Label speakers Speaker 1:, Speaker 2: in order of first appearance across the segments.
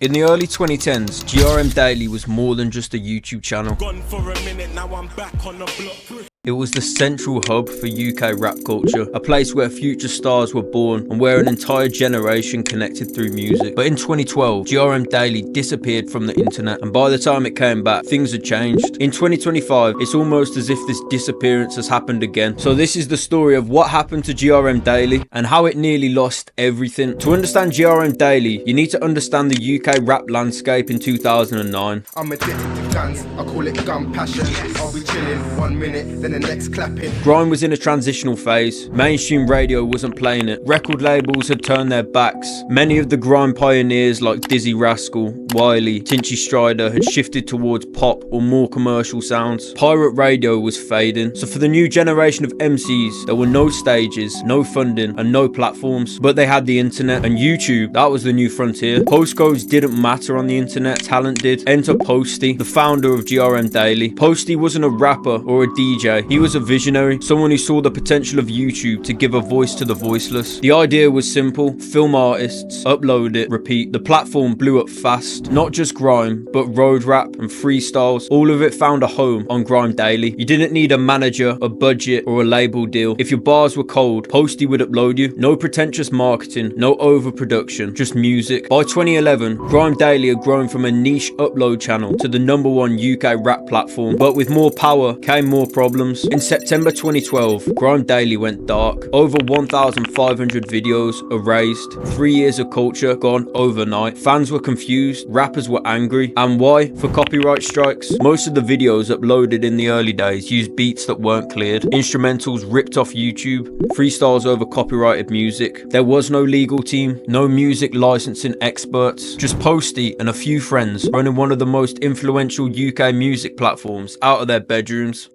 Speaker 1: In the early 2010s, GRM Daily was more than just a YouTube channel.
Speaker 2: Gone for a minute, now I'm back on the block.
Speaker 1: It was the central hub for UK rap culture, a place where future stars were born and where an entire generation connected through music. But in 2012, GRM Daily disappeared from the internet, and by the time it came back, things had changed. In 2025, it's almost as if this disappearance has happened again. So this is the story of what happened to GRM Daily and how it nearly lost everything. To understand GRM Daily, you need to understand the UK rap landscape in 2009.
Speaker 3: I'm addicted to guns, I call it gun passion. I'll be chilling 1 minute, then the next clapping.
Speaker 1: Grime was in a transitional phase. Mainstream radio wasn't playing it. Record labels had turned their backs. Many of the grime pioneers like Dizzy Rascal, Wiley, Tinchy Strider had shifted towards pop or more commercial sounds. Pirate radio was fading. So for the new generation of MCs, there were no stages, no funding and no platforms. But they had the internet and YouTube. That was the new frontier. Postcodes didn't matter on the internet, talent did. Enter Posty, the founder of GRM Daily. Posty wasn't a rapper or a DJ. He was a visionary, someone who saw the potential of YouTube to give a voice to the voiceless. The idea was simple: film artists, upload it, repeat. The platform blew up fast. Not just grime, but road rap and freestyles. All of it found a home on GRM Daily. You didn't need a manager, a budget, or a label deal. If your bars were cold, Posty would upload you. No pretentious marketing, no overproduction, just music. By 2011, GRM Daily had grown from a niche upload channel to the #1 UK rap platform. But with more power came more problems. In September 2012, GRM Daily went dark. Over 1,500 videos erased. 3 years of culture gone overnight. Fans were confused, rappers were angry. And why? For copyright strikes. Most of the videos uploaded in the early days used beats that weren't cleared, instrumentals ripped off YouTube, freestyles over copyrighted music. There was no legal team, no music licensing experts, just Posty and a few friends running one of the most influential UK music platforms out of their bedrooms.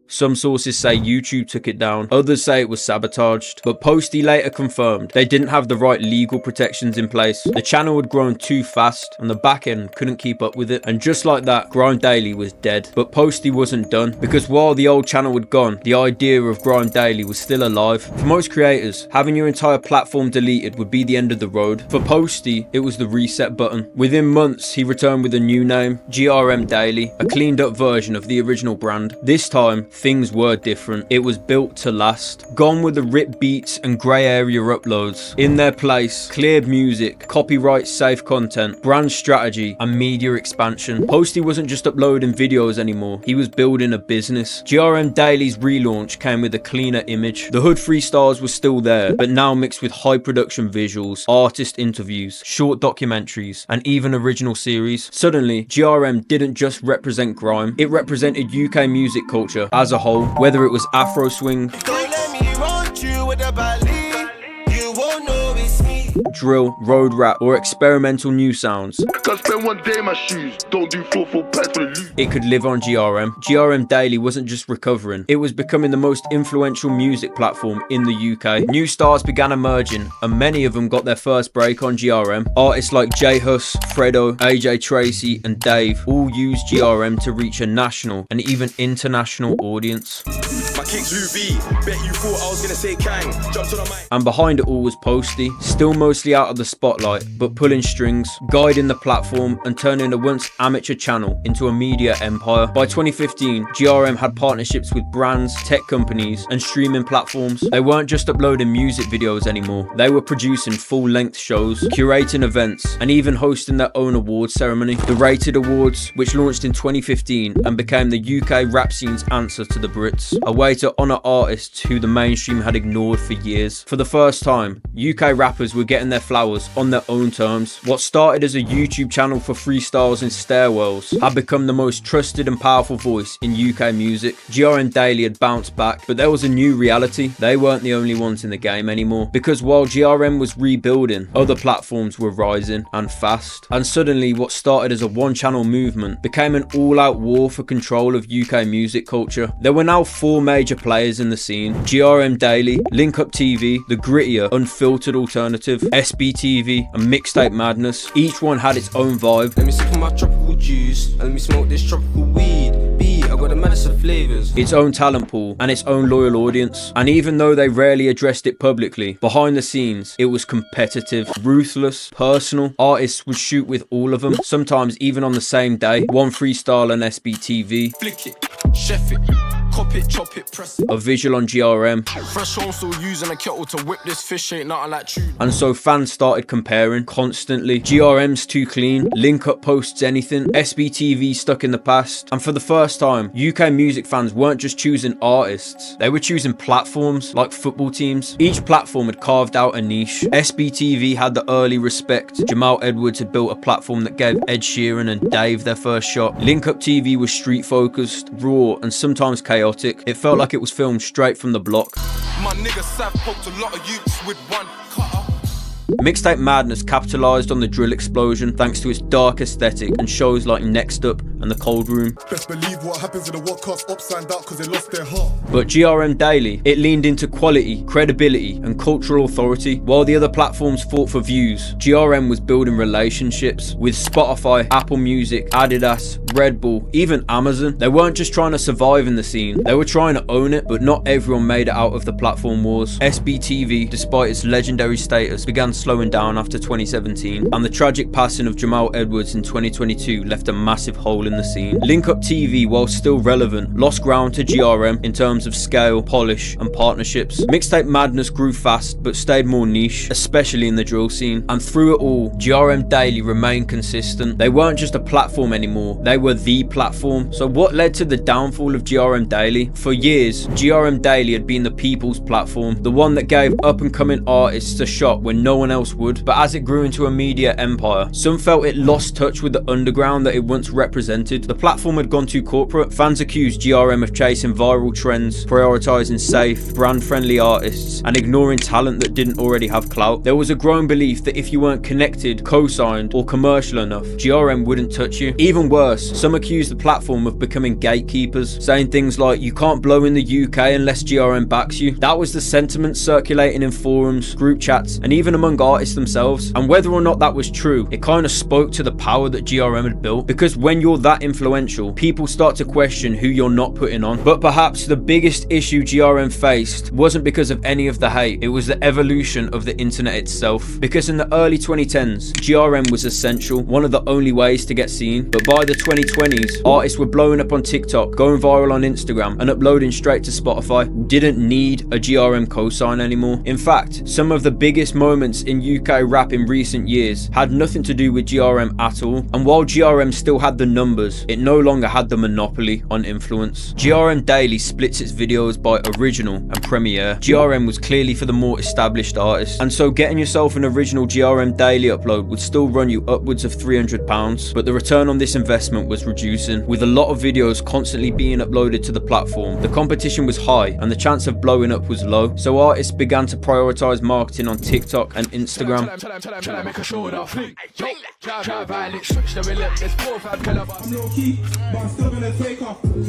Speaker 1: Some sources say YouTube took it down, others say it was sabotaged, but Posty later confirmed they didn't have the right legal protections in place. The channel had grown too fast and the back end couldn't keep up with it, and just like that, GRM Daily was dead. But Posty wasn't done, because while the old channel had gone, the idea of GRM Daily was still alive. For most creators, having your entire platform deleted would be the end of the road. For Posty, it was the reset button. Within months, he returned with a new name, GRM Daily, a cleaned up version of the original brand. This time, things were different. It was built to last. Gone were the ripped beats and grey area uploads. In their place, cleared music, copyright safe content, brand strategy and media expansion. Posty wasn't just uploading videos anymore, he was building a business. GRM Daily's relaunch came with a cleaner image. The hood freestyles were still there, but now mixed with high production visuals, artist interviews, short documentaries and even original series. Suddenly, GRM didn't just represent grime, it represented UK music culture as a whole, whether it was Afro swing, drill, road rap or experimental new sounds. It could live on GRM. GRM Daily wasn't just recovering, it was becoming the most influential music platform in the UK. New stars began emerging and many of them got their first break on GRM. Artists like J Hus, Fredo, AJ Tracy and Dave all used GRM to reach a national and even international audience.
Speaker 2: My kicks UV, bet you thought I was gonna say Kang. Jumped on the mic.
Speaker 1: And behind it all was Posty, still mostly out of the spotlight, but pulling strings, guiding the platform and turning a once amateur channel into a media empire. By 2015, GRM had partnerships with brands, tech companies and streaming platforms. They weren't just uploading music videos anymore, they were producing full-length shows, curating events and even hosting their own awards ceremony. The Rated Awards, which launched in 2015 and became the UK rap scene's answer to the Brits, a way to honour artists who the mainstream had ignored for years. For the first time, UK rappers were getting their flowers on their own terms. What started as a YouTube channel for freestyles and stairwells had become the most trusted and powerful voice in UK music. GRM Daily had bounced back, but there was a new reality. They weren't the only ones in the game anymore, because while GRM was rebuilding, other platforms were rising and fast. And suddenly what started as a one-channel movement became an all-out war for control of UK music culture. There were now 4 major players in the scene: GRM Daily, Link TV, the grittier, unfiltered alternative, SBTV and Mixtape Madness. Each one had its own vibe.
Speaker 4: Let me sip on my tropical juice and let me smoke this tropical weed. I got got the medicine flavors.
Speaker 1: its own talent pool, and its own loyal audience. And even though they rarely addressed it publicly, behind the scenes, it was competitive, ruthless, personal. Artists would shoot with all of them, sometimes even on the same day. One freestyle on SBTV,
Speaker 2: Flick it, chef it, cop it, chop it, press it.
Speaker 1: a visual on GRM,
Speaker 2: Fresh home, still using a kettle to whip this fish, ain't nothing like tuna.
Speaker 1: and so fans started comparing constantly. GRM's too clean, Link Up posts anything, SBTV stuck in the past. And for the first time, UK music fans weren't just choosing artists, they were choosing platforms like football teams. Each platform had carved out a niche. SBTV had the early respect. Jamal Edwards had built a platform that gave Ed Sheeran and Dave their first shot. Link Up TV was street focused, raw, and sometimes chaotic. It felt like it was filmed straight from the block.
Speaker 2: My nigga Sav poked a lot of youths with one cutter.
Speaker 1: Mixtape Madness capitalised on the drill explosion thanks to its dark aesthetic and shows like Next Up and The Cold Room.
Speaker 3: Best believe what happens in the podcast upside out cause they lost their heart.
Speaker 1: But GRM Daily, it leaned into quality, credibility and cultural authority. While the other platforms fought for views, GRM was building relationships with Spotify, Apple Music, Adidas, Red Bull, even Amazon. They weren't just trying to survive in the scene, they were trying to own it, but not everyone made it out of the platform wars. SBTV, despite its legendary status, began slowing down after 2017, and the tragic passing of Jamal Edwards in 2022 left a massive hole in the scene. Link Up TV, while still relevant, lost ground to GRM in terms of scale, polish and partnerships. Mixtape Madness grew fast but stayed more niche, especially in the drill scene, and through it all, GRM Daily remained consistent. They weren't just a platform anymore, they were the platform. So what led to the downfall of GRM Daily? For years, GRM Daily had been the people's platform, the one that gave up and coming artists a shot when no one else would. But as it grew into a media empire, some felt it lost touch with the underground that it once represented. The platform had gone too corporate. Fans accused GRM of chasing viral trends, prioritising safe, brand-friendly artists, and ignoring talent that didn't already have clout. There was a growing belief that if you weren't connected, co-signed, or commercial enough, GRM wouldn't touch you. Even worse, some accused the platform of becoming gatekeepers, saying things like, you can't blow in the UK unless GRM backs you. That was the sentiment circulating in forums, group chats, and even among artists themselves. And whether or not that was true, it kind of spoke to the power that GRM had built, because when you're that influential, people start to question who you're not putting on. But perhaps the biggest issue GRM faced wasn't because of any of the hate, it was the evolution of the internet itself. Because in the early 2010s, GRM was essential, one of the only ways to get seen. But by the 2020s, artists were blowing up on TikTok, going viral on Instagram, and uploading straight to Spotify. Didn't need a GRM cosign anymore. In fact, some of the biggest moments in UK rap in recent years had nothing to do with GRM at all. And while GRM still had the numbers, it no longer had the monopoly on influence. GRM Daily splits its videos by original and premiere. GRM was clearly for the more established artists, and so getting yourself an original GRM Daily upload would still run you upwards of £300, but the return on this investment was reducing. With a lot of videos constantly being uploaded to the platform, the competition was high and the chance of blowing up was low, so artists began to prioritise marketing on TikTok and Instagram.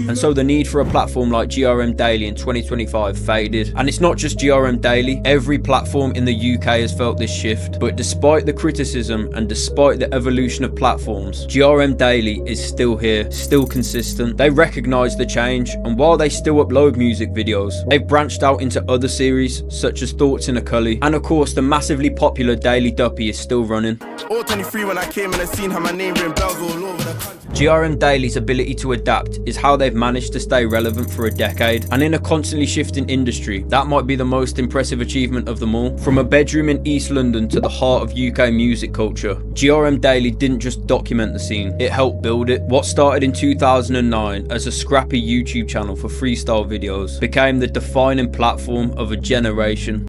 Speaker 1: And so the need for a platform like GRM Daily in 2025 faded. And it's not just GRM Daily, every platform in the UK has felt this shift. But despite the criticism and despite the evolution of platforms, GRM Daily is still here, still consistent. They recognise the change, and while they still upload music videos, they've branched out into other series such as Thoughts in a Cully, and of course the massively popular Daily Duppy is still running.
Speaker 2: All 23 when I came and I seen how my name ring bells all over the country.
Speaker 1: GRM Daily's ability to adapt is how they've managed to stay relevant for a decade, and in a constantly shifting industry, that might be the most impressive achievement of them all. From a bedroom in East London to the heart of UK music culture, GRM Daily didn't just document the scene, it helped build it. What started in 2009 as a scrappy YouTube channel for freestyle videos became the defining platform of a generation.